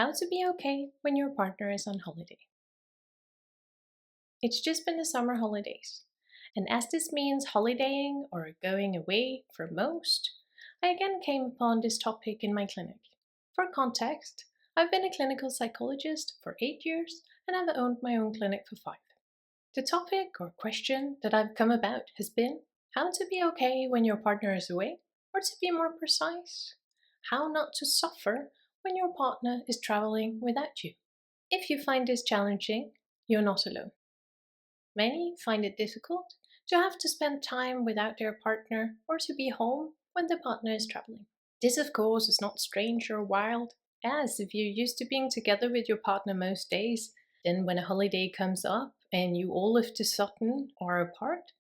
How to be okay when your partner is on holiday. It's just been the summer holidays, and as this means holidaying or going away for most, I again came upon this topic in my clinic. For context, I've been a clinical psychologist for 8 years and I've owned my own clinic for 5. The topic or question that I've come about has been how to be okay when your partner is away, or to be more precise, how not to suffer when your partner is traveling without you. If you find this challenging, you're not alone. Many find it difficult to have to spend time without their partner or to be home when the partner is traveling. This, of course, is not strange or wild, as if you're used to being together with your partner most days, then when a holiday comes up and you all of a sudden are apart,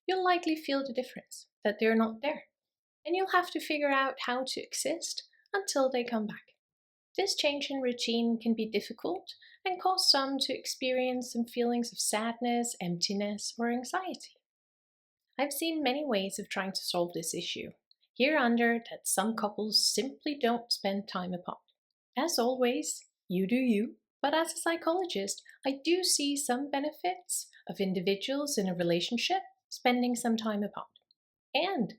you'll likely feel the difference, that they're not there, and you'll have to figure out how to exist until they come back. This change in routine can be difficult and cause some to experience some feelings of sadness, emptiness, or anxiety. I've seen many ways of trying to solve this issue. Hereunder that some couples simply don't spend time apart. As always, you do you, but as a psychologist, I do see some benefits of individuals in a relationship spending some time apart. And,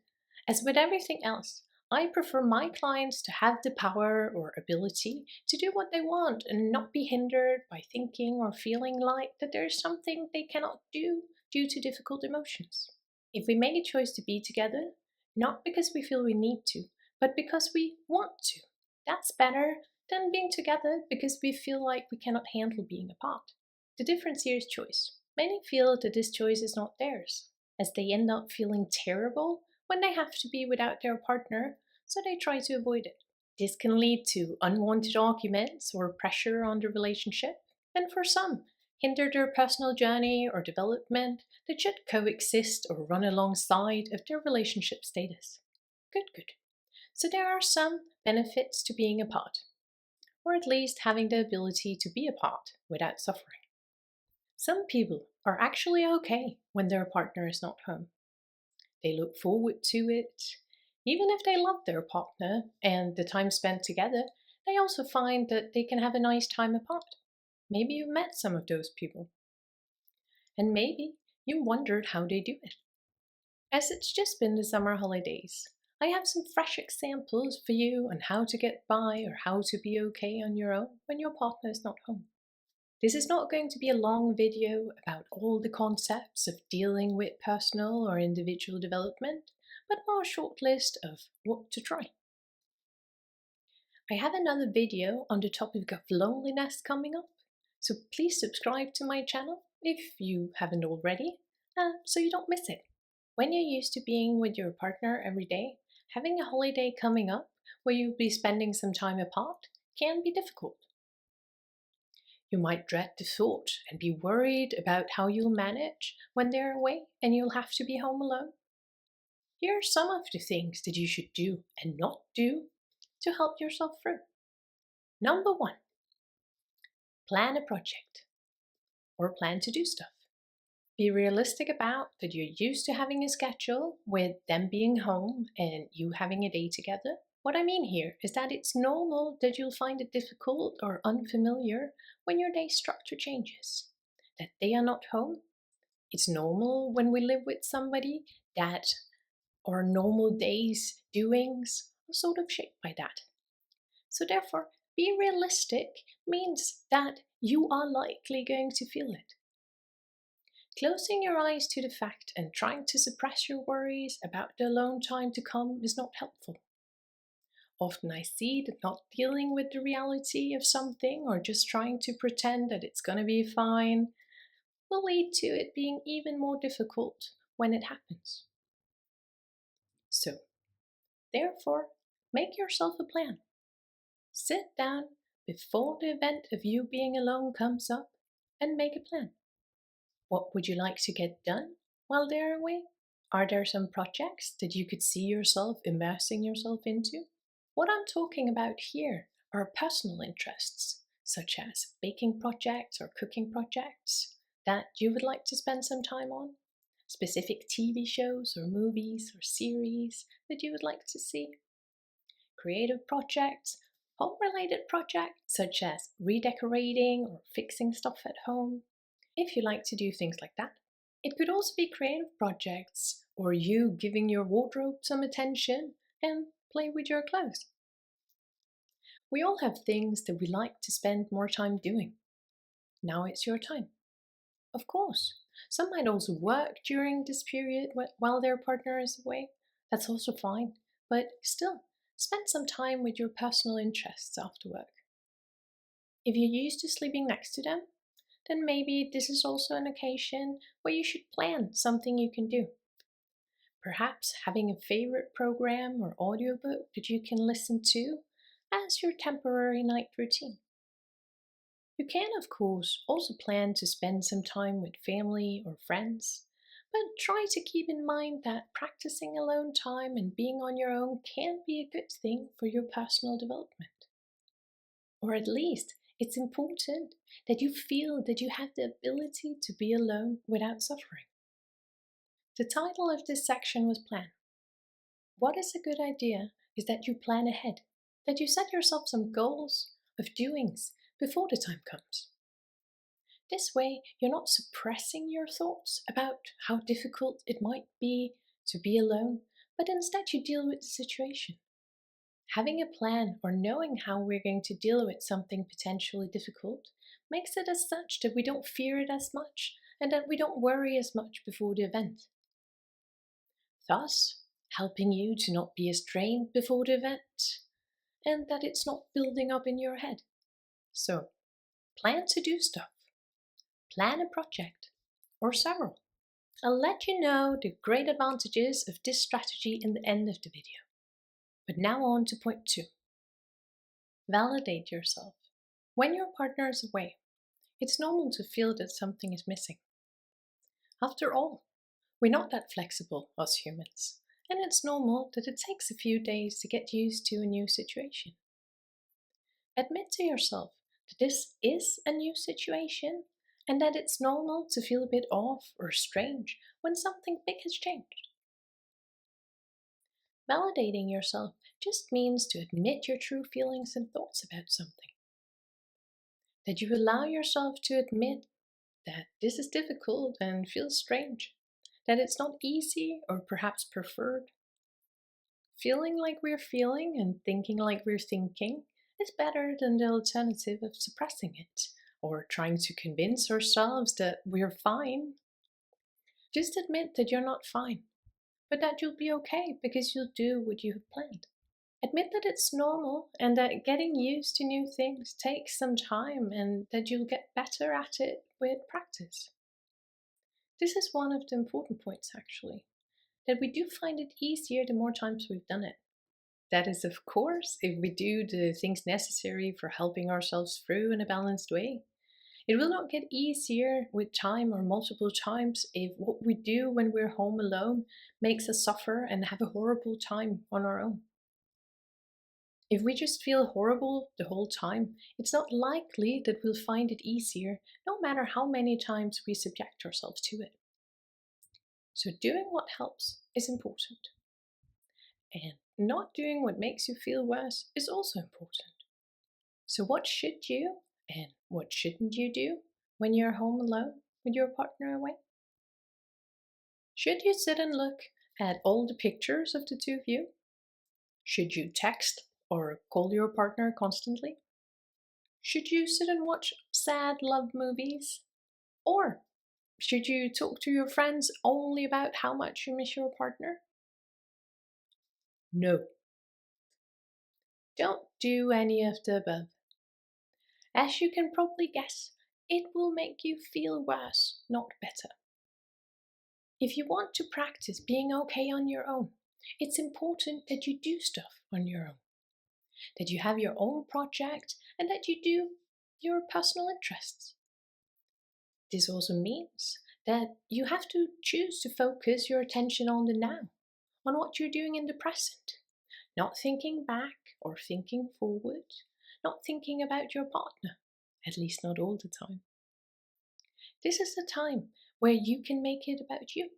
as with everything else, I prefer my clients to have the power or ability to do what they want and not be hindered by thinking or feeling like that there is something they cannot do due to difficult emotions. If we make a choice to be together, not because we feel we need to, but because we want to, that's better than being together because we feel like we cannot handle being apart. The difference here is choice. Many feel that this choice is not theirs, as they end up feeling terrible when they have to be without their partner, so they try to avoid it. This can lead to unwanted arguments or pressure on the relationship, and for some, hinder their personal journey or development that should coexist or run alongside of their relationship status. Good. So there are some benefits to being apart, or at least having the ability to be apart without suffering. Some people are actually okay when their partner is not home. They look forward to it. Even if they love their partner and the time spent together, they also find that they can have a nice time apart. Maybe you've met some of those people. And maybe you wondered how they do it. As it's just been the summer holidays, I have some fresh examples for you on how to get by or how to be okay on your own when your partner is not home. This is not going to be a long video about all the concepts of dealing with personal or individual development, but more a short list of what to try. I have another video on the topic of loneliness coming up, so please subscribe to my channel if you haven't already, so you don't miss it. When you're used to being with your partner every day, having a holiday coming up where you'll be spending some time apart can be difficult. You might dread the thought and be worried about how you'll manage when they're away and you'll have to be home alone. Here are some of the things that you should do and not do to help yourself through. Number 1, plan a project or plan to do stuff. Be realistic about that you're used to having a schedule with them being home and you having a day together. What I mean here is that it's normal that you'll find it difficult or unfamiliar when your day structure changes, that they are not home. It's normal when we live with somebody that our normal days' doings are sort of shaped by that. So therefore, be realistic means that you are likely going to feel it. Closing your eyes to the fact and trying to suppress your worries about the alone time to come is not helpful. Often I see that not dealing with the reality of something or just trying to pretend that it's going to be fine will lead to it being even more difficult when it happens. So, therefore, make yourself a plan. Sit down before the event of you being alone comes up and make a plan. What would you like to get done while they're away? Are there some projects that you could see yourself immersing yourself into? What I'm talking about here are personal interests, such as baking projects or cooking projects that you would like to spend some time on, specific TV shows or movies or series that you would like to see, creative projects Home-related projects such as redecorating or fixing stuff at home, if you like to do things like that. It could also be creative projects or you giving your wardrobe some attention and play with your clothes. We all have things that we like to spend more time doing. Now it's your time. Of course, some might also work during this period while their partner is away. That's also fine, but still, spend some time with your personal interests after work. If you're used to sleeping next to them, then maybe this is also an occasion where you should plan something you can do. Perhaps having a favorite program or audiobook that you can listen to as your temporary night routine. You can, of course, also plan to spend some time with family or friends, but try to keep in mind that practicing alone time and being on your own can be a good thing for your personal development. Or at least, it's important that you feel that you have the ability to be alone without suffering. The title of this section was Plan. What is a good idea is that you plan ahead, that you set yourself some goals of doings before the time comes. This way, you're not suppressing your thoughts about how difficult it might be to be alone, but instead you deal with the situation. Having a plan or knowing how we're going to deal with something potentially difficult makes it as such that we don't fear it as much and that we don't worry as much before the event. Thus, helping you to not be as drained before the event and that it's not building up in your head. So, plan to do stuff. Plan a project or several. I'll let you know the great advantages of this strategy in the end of the video. But now on to point 2. Validate yourself. When your partner is away, it's normal to feel that something is missing. After all, we're not that flexible, us humans, and it's normal that it takes a few days to get used to a new situation. Admit to yourself that this is a new situation and that it's normal to feel a bit off or strange when something big has changed. Validating yourself just means to admit your true feelings and thoughts about something. That you allow yourself to admit that this is difficult and feels strange, that it's not easy or perhaps preferred. Feeling like we're feeling and thinking like we're thinking is better than the alternative of suppressing it or trying to convince ourselves that we're fine. Just admit that you're not fine, but that you'll be okay because you'll do what you have planned. Admit that it's normal and that getting used to new things takes some time and that you'll get better at it with practice. This is one of the important points actually, that we do find it easier the more times we've done it. That is, of course, if we do the things necessary for helping ourselves through in a balanced way. It will not get easier with time or multiple times if what we do when we're home alone makes us suffer and have a horrible time on our own. If we just feel horrible the whole time, it's not likely that we'll find it easier, no matter how many times we subject ourselves to it. So doing what helps is important. And not doing what makes you feel worse is also important. So what should you and what shouldn't you do when you're home alone with your partner away? Should you sit and look at all the pictures of the two of you? Should you text or call your partner constantly? Should you sit and watch sad love movies? Or should you talk to your friends only about how much you miss your partner? No. Don't do any of the above. As you can probably guess, it will make you feel worse, not better. If you want to practice being okay on your own, it's important that you do stuff on your own. That you have your own project and that you do your personal interests. This also means that you have to choose to focus your attention on the now, on what you're doing in the present, not thinking back or thinking forward, not thinking about your partner, at least not all the time. This is the time where you can make it about you.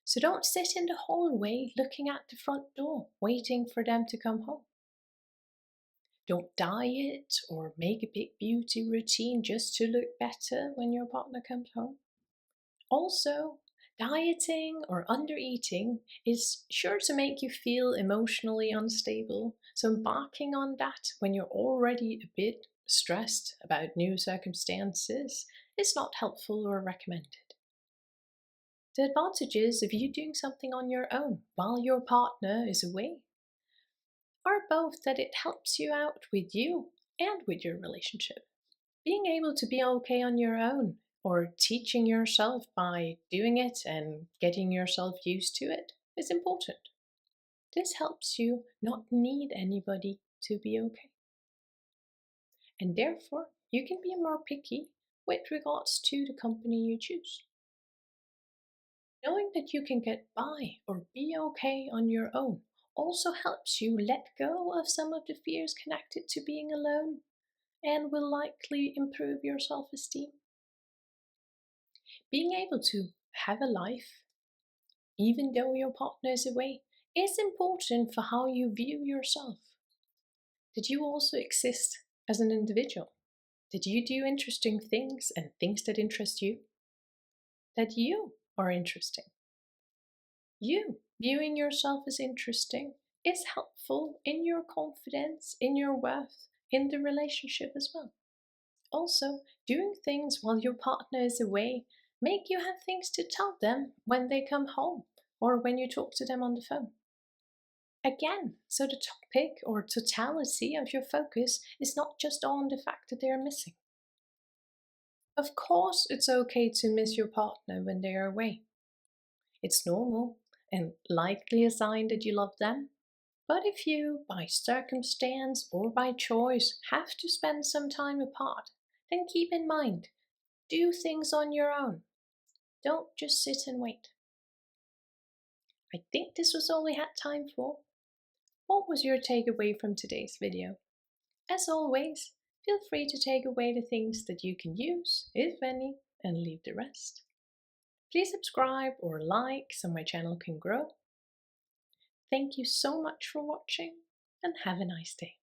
So don't sit in the hallway looking at the front door, waiting for them to come home. Don't diet or make a big beauty routine just to look better when your partner comes home. Also, dieting or undereating is sure to make you feel emotionally unstable, so embarking on that when you're already a bit stressed about new circumstances is not helpful or recommended. The advantages of you doing something on your own while your partner is away are both that it helps you out with you and with your relationship. Being able to be okay on your own or teaching yourself by doing it and getting yourself used to it is important. This helps you not need anybody to be okay. And therefore, you can be more picky with regards to the company you choose. Knowing that you can get by or be okay on your own also helps you let go of some of the fears connected to being alone and will likely improve your self-esteem. Being able to have a life, even though your partner is away, is important for how you view yourself. That you also exist as an individual. That you do interesting things and things that interest you. That you are interesting. You viewing yourself as interesting is helpful in your confidence, in your worth, in the relationship as well. Also, doing things while your partner is away make you have things to tell them when they come home or when you talk to them on the phone. Again, so the topic or totality of your focus is not just on the fact that they are missing. Of course, it's okay to miss your partner when they are away. It's normal and likely a sign that you love them. But if you, by circumstance or by choice, have to spend some time apart, then keep in mind, do things on your own. Don't just sit and wait. I think this was all we had time for. What was your takeaway from today's video? As always, feel free to take away the things that you can use, if any, and leave the rest. Please subscribe or like so my channel can grow. Thank you so much for watching and have a nice day.